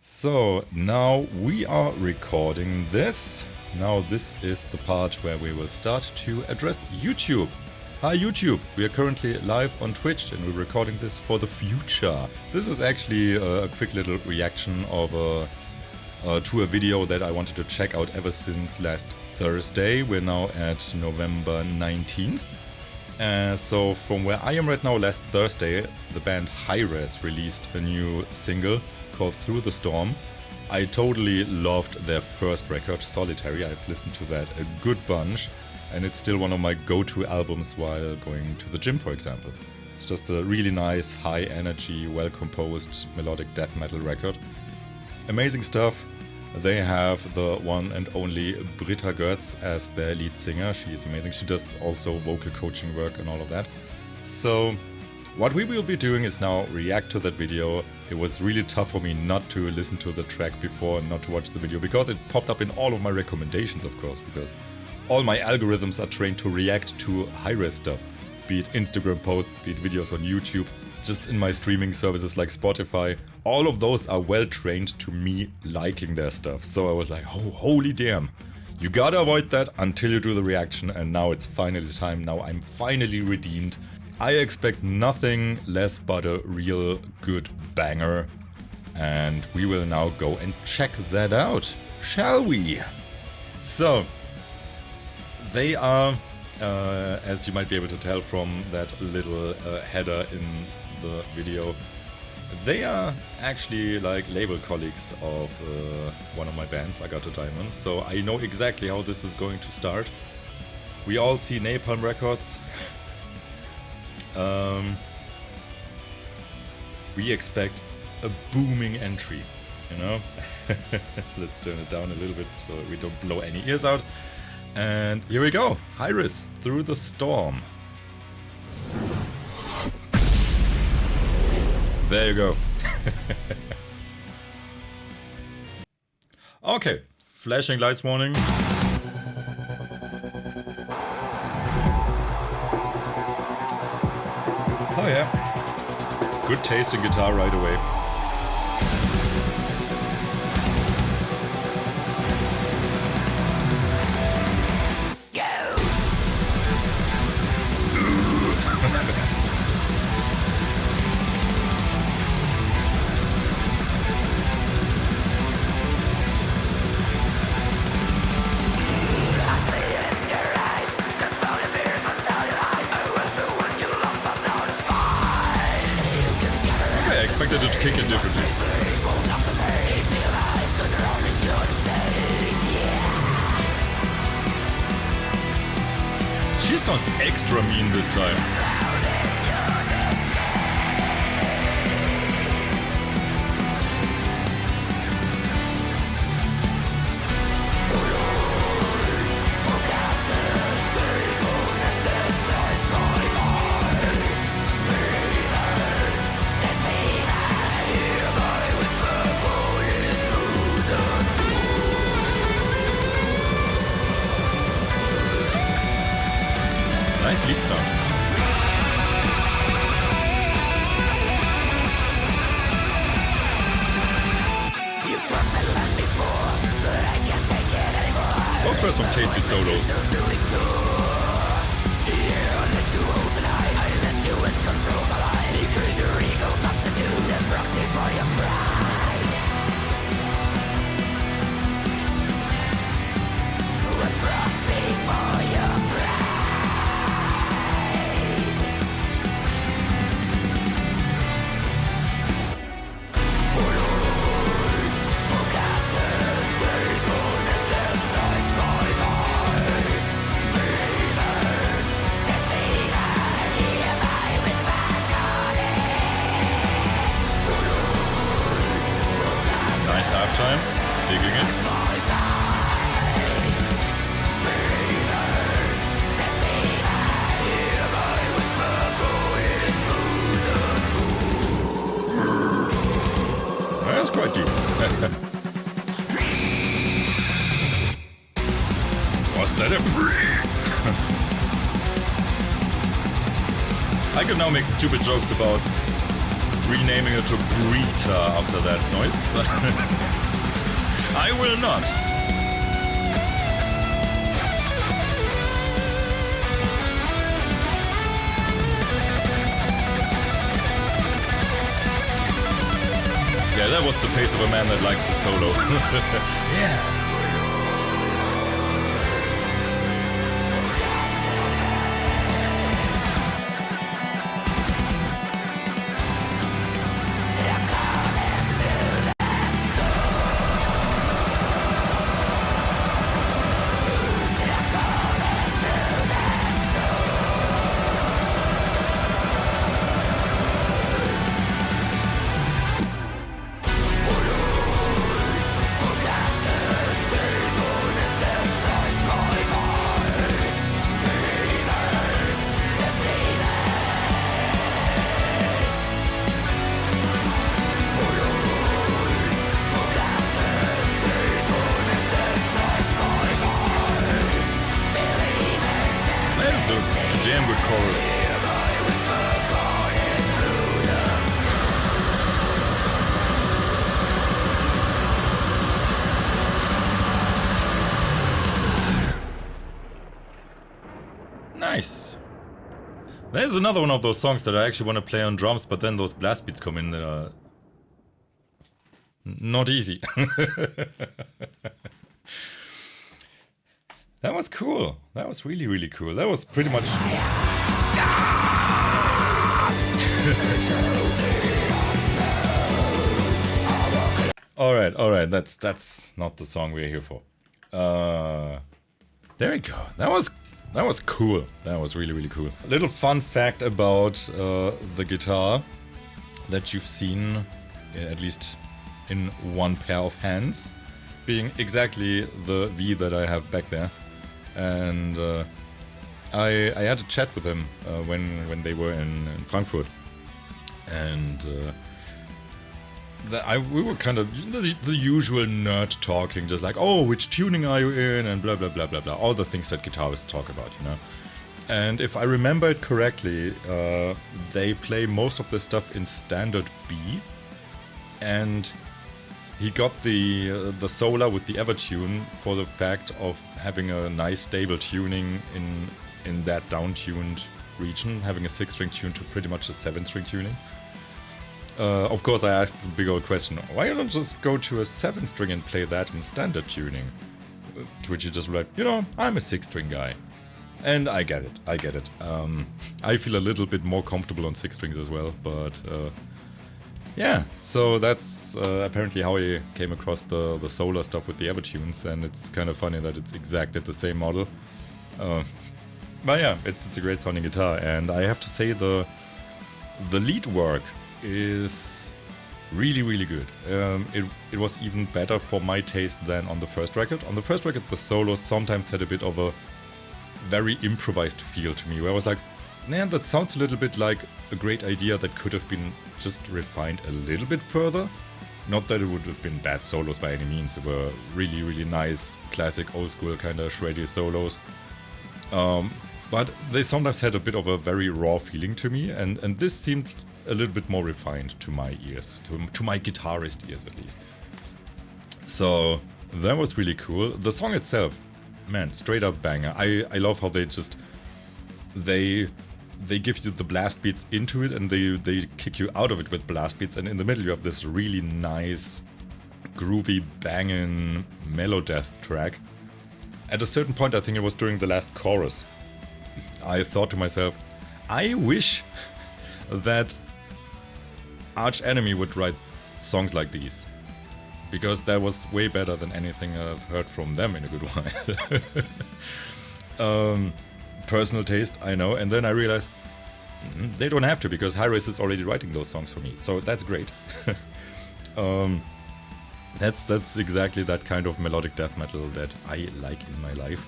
So now we are recording this. Now this is the part where we will start to address YouTube. Hi YouTube, we are currently live on Twitch and we're recording this for the future. This is actually a quick little reaction of to a video that I wanted to check out ever since last Thursday. We're now at November 19th. So from where I am right now, last Thursday, the band Hi-Rez released a new single called Through the Storm. I totally loved their first record, Solitary. I've listened to that a good bunch, and it's still one of my go-to albums while going to the gym, for example. It's just a really nice, high-energy, well-composed melodic death metal record. Amazing stuff. They have the one and only Britta Götz as their lead singer. She is amazing. She does also vocal coaching work and all of that. So what we will be doing is now react to that video. It was really tough for me not to listen to the track before and not to watch the video, because it popped up in all of my recommendations, of course, because all my algorithms are trained to react to Hi-Rez stuff, be it Instagram posts, be it videos on YouTube, just in my streaming services like Spotify. All of those are well trained to me liking their stuff. So I was like, oh, holy damn. You gotta avoid that until you do the reaction, and now it's finally time. Now I'm finally redeemed. I expect nothing less but a real good banger, and we will now go and check that out, shall we? So, they are, as you might be able to tell from that little header in the video, they are actually like label colleagues of one of my bands, Agatha Diamond, so I know exactly how this is going to start. We all see Napalm Records. We expect a booming entry, you know? Let's turn it down a little bit so we don't blow any ears out. And here we go, Hi-Rez, Through the Storm. There you go. Okay, flashing lights warning. Oh yeah, good taste in guitar right away. I expected it to kick in differently. She sounds extra mean this time. Nice lead sound. Those were some tasty solos. Nice halftime, digging it. That's quite deep. Was that a pre? I can now make stupid jokes about renaming it to Brita after that noise, but I will not. Yeah, that was the face of a man that likes a solo. Yeah. Damn good chorus. Nice. There's another one of those songs that I actually want to play on drums, but then those blast beats come in that are not easy. That was cool. That was really, really cool. That was pretty much... Alright, that's not the song we're here for. There we go. That was cool. That was really, really cool. A little fun fact about the guitar that you've seen, at least in one pair of hands, being exactly the V that I have back there. And I had a chat with him when they were in Frankfurt, and we were kind of the usual nerd talking, just like, oh, which tuning are you in, and blah blah blah blah blah, all the things that guitarists talk about, you know. And if I remember it correctly, they play most of the stuff in standard B, and he got the Solar with the Evertune for the fact of having a nice stable tuning in that down-tuned region, having a 6-string tune to pretty much a 7-string tuning. Of course, I asked the big old question, why don't you just go to a 7-string and play that in standard tuning? To which he just like, you know, I'm a 6-string guy. And I get it. I feel a little bit more comfortable on 6 strings as well, but yeah, so that's apparently how he came across the Solar stuff with the Evertunes, and it's kind of funny that it's exactly the same model. But yeah, it's a great sounding guitar, and I have to say the lead work is really, really good. It was even better for my taste than on the first record. On the first record, the solos sometimes had a bit of a very improvised feel to me, where I was like, man, that sounds a little bit like a great idea that could have been just refined a little bit further. Not that it would have been bad solos by any means. They were really, really nice, classic, old school kind of shreddy solos. But they sometimes had a bit of a very raw feeling to me, and this seemed a little bit more refined to my ears, to my guitarist ears at least. So that was really cool. The song itself, man, straight up banger. I love how they give you the blast beats into it, and they kick you out of it with blast beats, and in the middle you have this really nice, groovy, banging melodeath track. At a certain point, I think it was during the last chorus, I thought to myself, I wish that Arch Enemy would write songs like these, because that was way better than anything I've heard from them in a good while. Personal taste, I know, and then I realized they don't have to, because Hi-Rez is already writing those songs for me, so that's great. That's exactly that kind of melodic death metal that I like in my life.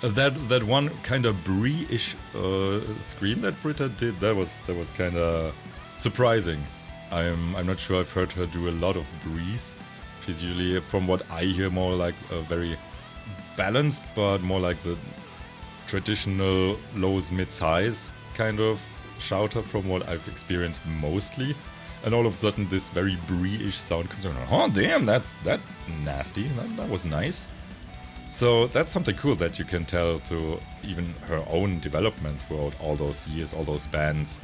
That one kind of Brie-ish scream that Britta did, that was kind of surprising. I'm not sure I've heard her do a lot of Bries. She's usually, from what I hear, more like a very balanced, but more like the traditional lows, mids, highs kind of shouter from what I've experienced mostly. And all of a sudden this very Brie-ish sound comes on. Oh damn, that's nasty. That was nice. So that's something cool that you can tell through even her own development throughout all those years, all those bands.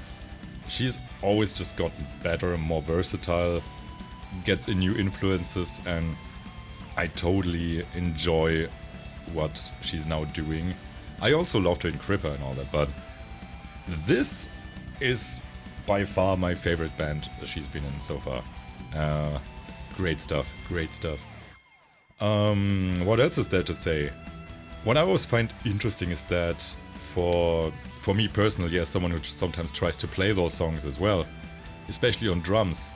She's always just gotten better and more versatile, gets in new influences, and I totally enjoy what she's now doing. I also loved her in Cripper and all that, but this is by far my favorite band she's been in so far. Great stuff, great stuff. What else is there to say? What I always find interesting is that for me personally, as someone who sometimes tries to play those songs as well, especially on drums,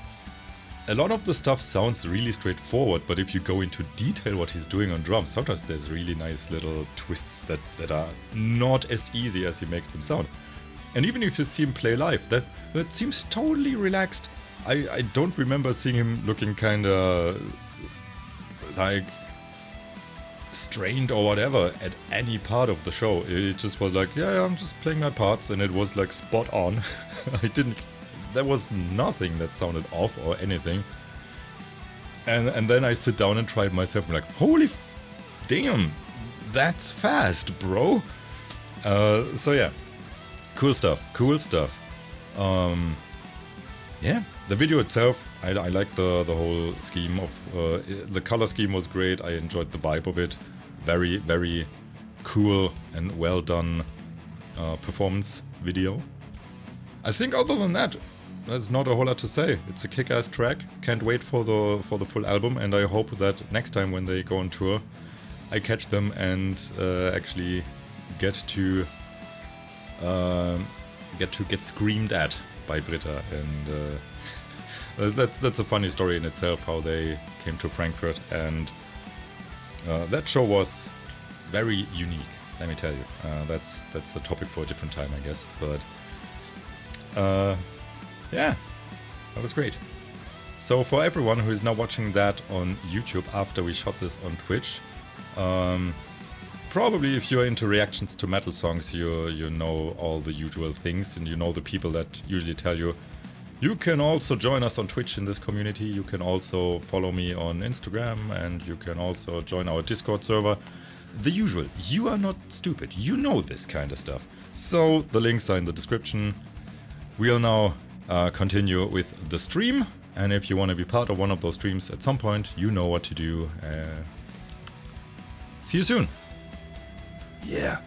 a lot of the stuff sounds really straightforward, but if you go into detail what he's doing on drums, sometimes there's really nice little twists that are not as easy as he makes them sound. And even if you see him play live, that seems totally relaxed. I don't remember seeing him looking kinda like strained or whatever at any part of the show. It just was like, yeah, I'm just playing my parts, and it was like spot on. There was nothing that sounded off or anything. And then I sit down and try it myself. I'm like, holy damn, that's fast, bro. So yeah, cool stuff, cool stuff. Yeah, the video itself, I like the whole scheme of the color scheme was great. I enjoyed the vibe of it. Very, very cool and well done performance video. I think other than that, there's not a whole lot to say. It's a kick-ass track. Can't wait for the full album, and I hope that next time when they go on tour, I catch them and actually get to get screamed at by Britta. And that's a funny story in itself, how they came to Frankfurt, and that show was very unique. Let me tell you. That's a topic for a different time, I guess. But yeah, that was great. So for everyone who is now watching that on YouTube after we shot this on Twitch, probably if you're into reactions to metal songs, you know all the usual things, and you know the people that usually tell you, you can also join us on Twitch in this community, you can also follow me on Instagram, and you can also join our Discord server. The usual. You are not stupid, you know this kind of stuff. So the links are in the description. We'll now continue with the stream, and if you want to be part of one of those streams at some point, you know what to do. See you soon. Yeah.